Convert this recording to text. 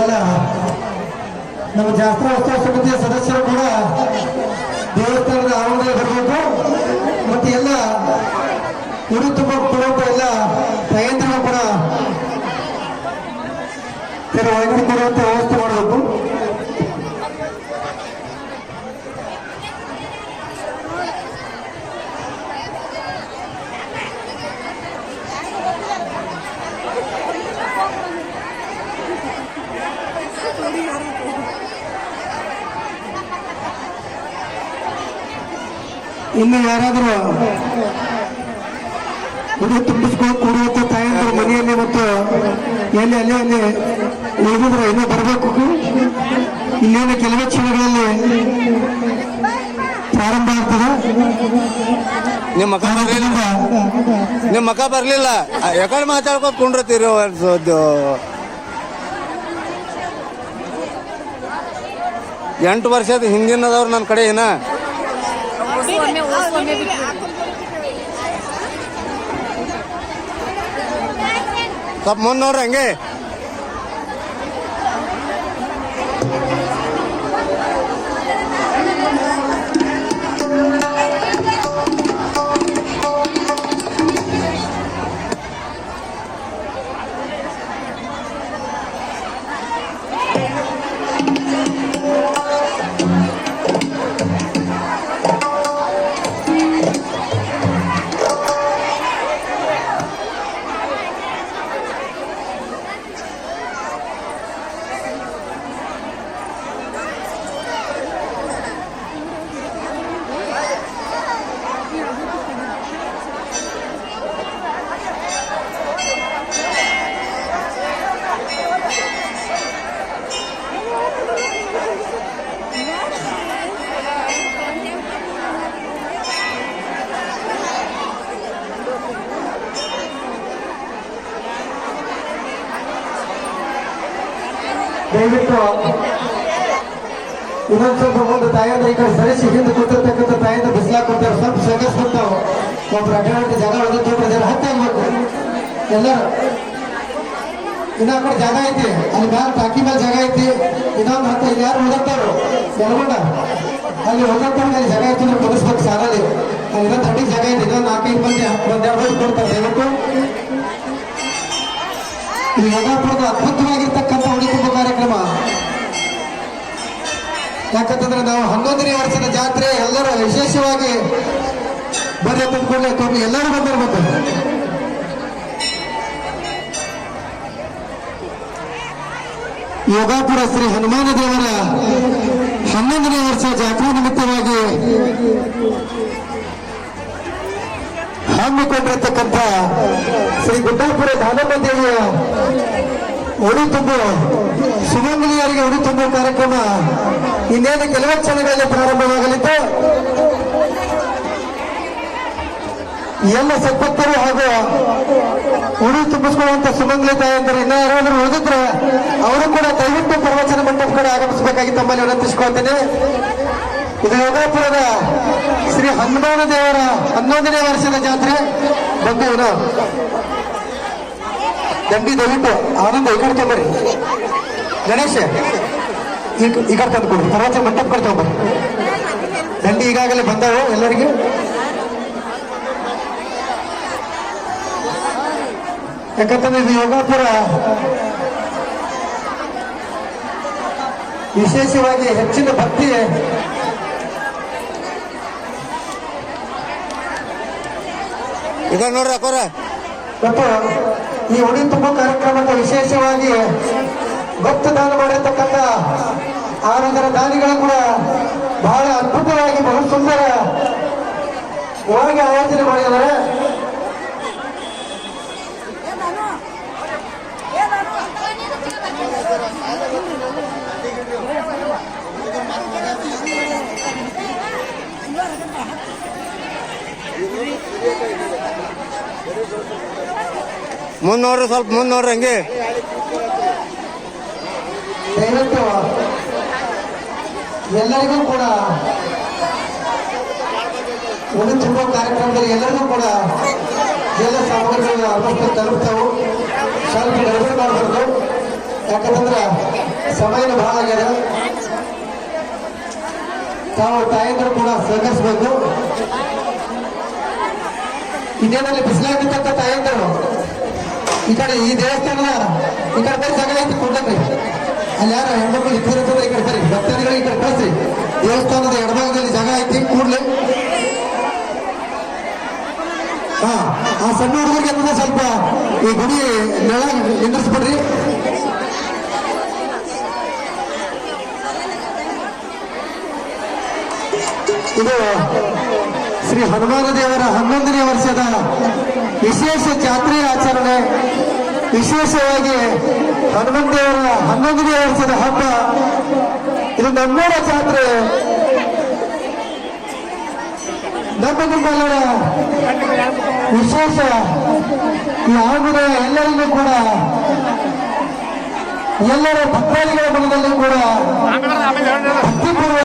ಎಲ್ಲ ನಮ್ಮ ಜಾತ್ರಾ ಉತ್ಸವ ಸಮಿತಿಯ ಸದಸ್ಯರು ಕೂಡ ದೇವಸ್ಥಾನದ ಆವರಣದಲ್ಲಿ ಬರಬೇಕು. ಮತ್ತೆ ಎಲ್ಲ ಉಡಿ ತುಂಬ ಕೊಡುವಂತ ಎಲ್ಲ ತಾಯಂದಿರು ಕೂಡ ಒಳಗಡೆ ಕೊಡುವಂತ ವ್ಯವಸ್ಥೆ ಮಾಡಬೇಕು. ಇನ್ನು ಯಾರಾದರೂ ಉಡಿ ತುಂಬಿಸ್ಕೊಂಡು ಕೂಡುವಂತ ತಾಯಂದಿರು ಮನೆಯಲ್ಲಿ ಮತ್ತು ಎಲ್ಲಿ ಅಲ್ಲಿ ಉಳಿದಿದ್ರೆ ಇನ್ನೂ ಬರಬೇಕು. ಇನ್ನೇನು ಕೆಲವೇ ಕ್ಷಣಗಳಲ್ಲಿ ಪ್ರಾರಂಭ ಆಗ್ತದೆ. ನಿಮ್ಮ ಮಕ್ಕ ಬರ್ಲಿಲ್ಲ ಯಾಕಡೆ ಮಾತಾಡ್ಕೊಂಡು ಕುಂಡ್ರತೀರಿ. 8 ವರ್ಷದ ಹಿಂದಿನದವ್ರು ನನ್ನ ಕಡೆ ಏನ ಸ್ವಲ್ಪ ಮುಂದೆ ನೋಡ್ರಿ ಹಂಗೆ. ದಯವಿಟ್ಟು ಇನ್ನೊಂದು ಸ್ವಲ್ಪ ಮುಂದೆ ತಾಯಂದ್ರೆ ಈ ಕಡೆ ಸರಿಸಿ ಹಿಂದೆ ಕೂತಿರ್ತಕ್ಕಂಥ ತಾಯಂದ್ರೆ ಬಿಸಿಲಾಗ ಕೊಡ್ತಾರೆ. ಸ್ವಲ್ಪ ಸಗಸ್ಬಿಡ್ತಾವ. ಒಬ್ರು ಅಡ್ಡಾಡಿ ಜಾಗ ಹೊಡೆದ್ರೆ ಹತ್ತಿ ಆಗ್ಬೇಕು ಎಲ್ಲರೂ. ಇನ್ನ ಆ ಕಡೆ ಜಾಗ ಐತಿ, ಅಲ್ಲಿ ಮ್ಯಾಲ ಟಾಕಿ ಮೇಲೆ ಜಾಗ ಐತಿ. ಇನ್ನೊಂದು ಹತ್ತು ಇಲ್ಲಿ ಯಾರು ಓದತ್ತಾರು ಎಲ್ಗೊಂಡ ಅಲ್ಲಿ ಓದತ್ತಾರ ಅಲ್ಲಿ ಜಾಗ ಐತಿ ಅಂದ್ರೆ ಕೊಡಿಸ್ಬೇಕು ಸಾರಲ್ಲಿ. ಅಲ್ಲಿ ಇನ್ನೊಂದು ಹಟ್ಟಿಗೆ ಜಾಗ ಐತಿ. ಇನ್ನೊಂದು 4-5 ಮಂದಿ ಒಂದೆರಡು ಕೊಡ್ತಾರೆ. ದಯವಿಟ್ಟು ಈ ಯೋಗಾಪುರದ ಅದ್ಭುತವಾಗಿರ್ತಕ್ಕಂಥ ಉಡಿ ತುಂಬ ಕಾರ್ಯಕ್ರಮ. ಯಾಕಂತಂದ್ರೆ ನಾವು 11ನೇ ವರ್ಷದ ಜಾತ್ರೆ ಎಲ್ಲರೂ ವಿಶೇಷವಾಗಿ ಬರ್ರಿ ತಂದ್ಕೊಳ್ಳಿ ಎಲ್ಲರೂ ಬಂದಿರ್ಬೇಕು. ಯೋಗಾಪುರ ಶ್ರೀ ಹನುಮಾನ ದೇವರ 11ನೇ ವರ್ಷ ಜಾತ್ರಾ ನಿಮಿತ್ತವಾಗಿ ಹಮ್ಮಿಕೊಂಡಿರತಕ್ಕಂಥ ಶ್ರೀ ಗುಡ್ಡಾಪುರ ದಾನಮ್ಮ ದೇವಿಯ ಉಡಿ ತುಂಬು ಸುಮಂಗಲಿಯರಿಗೆ ಉಡಿ ತುಂಬುವ ಕಾರ್ಯಕ್ರಮ ಇನ್ನೇನು ಕೆಲವೇ ಕ್ಷಣಗಳಲ್ಲಿ ಪ್ರಾರಂಭವಾಗಲಿದ್ದು ಎಲ್ಲ ಸದ್ಭಕ್ತರು ಹಾಗೂ ಉಡಿ ತುಂಬಿಸ್ಕೊಳ್ಳುವಂತ ಸುಮಂಗಲಿ ತಾಯಂದರು ಇನ್ನ ಯಾರಾದ್ರೂ ಉಳಿದಿದ್ರೆ ಅವರು ಕೂಡ ದಯವಿಟ್ಟು ಪ್ರವಚನ ಮಂಟಪ ಕಡೆ ಆಗಮಿಸಬೇಕಾಗಿ ತಮ್ಮಲ್ಲಿ ವಿನಂತಿಸಿಕೊಳ್ತೇನೆ. ಇದು ಯೋಗಾಪುರದ ಶ್ರೀ ಹನುಮಾನ ದೇವರ 11ನೇ ವರ್ಷದ ಜಾತ್ರೆ. ಬಂದು ಏನೋ ದಂಡಿ ದಯವಿಟ್ಟು ಆನಂದ ಈ ಕಡೆ ತಗೊಂಬರ್ರಿ. ಗಣೇಶ ಈ ಕಡೆ ತಂದು ಕೊಡ್ರಿ. ಪ್ರವಚನ ಮಂಟಪ ಕಡೆ ತಗೊಂಬರ್ರಿ. ದಂಡಿ ಈಗಾಗಲೇ ಬಂದವು ಎಲ್ಲರಿಗೆ. ಯಾಕಂತಂದ್ರೆ ಇದು ಯೋಗಾಪುರ ವಿಶೇಷವಾಗಿ ಹೆಚ್ಚಿನ ಭಕ್ತಿ ಈಗ ನೋಡ್ರಿ ಅಕ್ಕೋರ. ಮತ್ತು ಈ ಉಡಿ ತುಂಬ ಕಾರ್ಯಕ್ರಮದ ವಿಶೇಷವಾಗಿ ಭಕ್ತ ದಾನ ಮಾಡಿರ್ತಕ್ಕಂಥ 6 ದಾನಿಗಳು ಕೂಡ ಬಹಳ ಅದ್ಭುತವಾಗಿ ಬಹು ಸುಂದರವಾಗಿ ಆಯೋಜನೆ ಮಾಡಿದ್ದಾರೆ. ಮುಂದೆ ನೋಡ್ರಿ, ಸ್ವಲ್ಪ ಮುಂದೆ ನೋಡ್ರಿ ಹಂಗೆ. ದಯವಿಟ್ಟು ಎಲ್ಲರಿಗೂ ಕೂಡ ಉಡಿ ತುಂಬೋ ಕಾರ್ಯಕ್ರಮದಲ್ಲಿ ಎಲ್ಲರಿಗೂ ಕೂಡ ಎಲ್ಲ ಸಾಮಗ್ರಿಗಳು ಆಲ್ಮೋಸ್ಟ್ ತಲುಪ್ತಾವು. ಸ್ವಲ್ಪ ಗಡಬಡಿ ಮಾಡಬಾರ್ದು. ಯಾಕಂತಂದ್ರೆ ಸಮಯನ ಬಹಳ ಆಗ್ಯದ. ತಾವು ತಾಯಂದರು ಕೂಡ ಸಹಕರಿಸಬೇಕು. ಇನ್ನೇನಲ್ಲಿ ಬಿಸಿಲಾಗಿರ್ತಕ್ಕ ತಾಯಂದರು ಈ ಕಡೆ ಈ ದೇವಸ್ಥಾನದ ಈ ಕಡೆ ಬರೀ ಜಾಗ ಐತಿ ಕೊಡ್ರಿ. ಅಲ್ಲಿ ಯಾರು ಹೆಣ್ಮಕ್ಳು ಇಬ್ಬರು ಈ ಕಡೆ ಬರೀ ಭಕ್ತಾದಿಗಳು ಈ ಕಡೆ ಕಳಿಸ್ರಿ. ದೇವಸ್ಥಾನದ ಎಡಭಾಗದಲ್ಲಿ ಜಾಗ ಐತಿ ಕೂಡ್ಲಿ. ಆ ಸಣ್ಣ ಹುಡುಗರಿಗೆ ಅಂದ್ರೆ ಸ್ವಲ್ಪ ಈ ಗುಡಿ ನೆಳ ನಿಂದ್ರಿಸ್ಬಿಡ್ರಿ. ಇದು ಶ್ರೀ ಹನುಮಾನ ದೇವರ 11ನೇ ವರ್ಷದ ವಿಶೇಷ ಜಾತ್ರೆ ಆಚರಣೆ. ವಿಶೇಷವಾಗಿ ಹನುಮಂತ ದೇವರ 11ನೇ ವರ್ಷದ ಹಬ್ಬ. ಇದು ನಮ್ಮೂರ ಜಾತ್ರೆ. ನಮ್ಮ ನಿಮ್ಮೆಲ್ಲರ ವಿಶೇಷ ಈ ಆಗುವ ಎಲ್ಲರಿಗೂ ಕೂಡ ಎಲ್ಲರ ಭಕ್ತಾದಿಗಳ ಮನದಲ್ಲಿ ಕೂಡ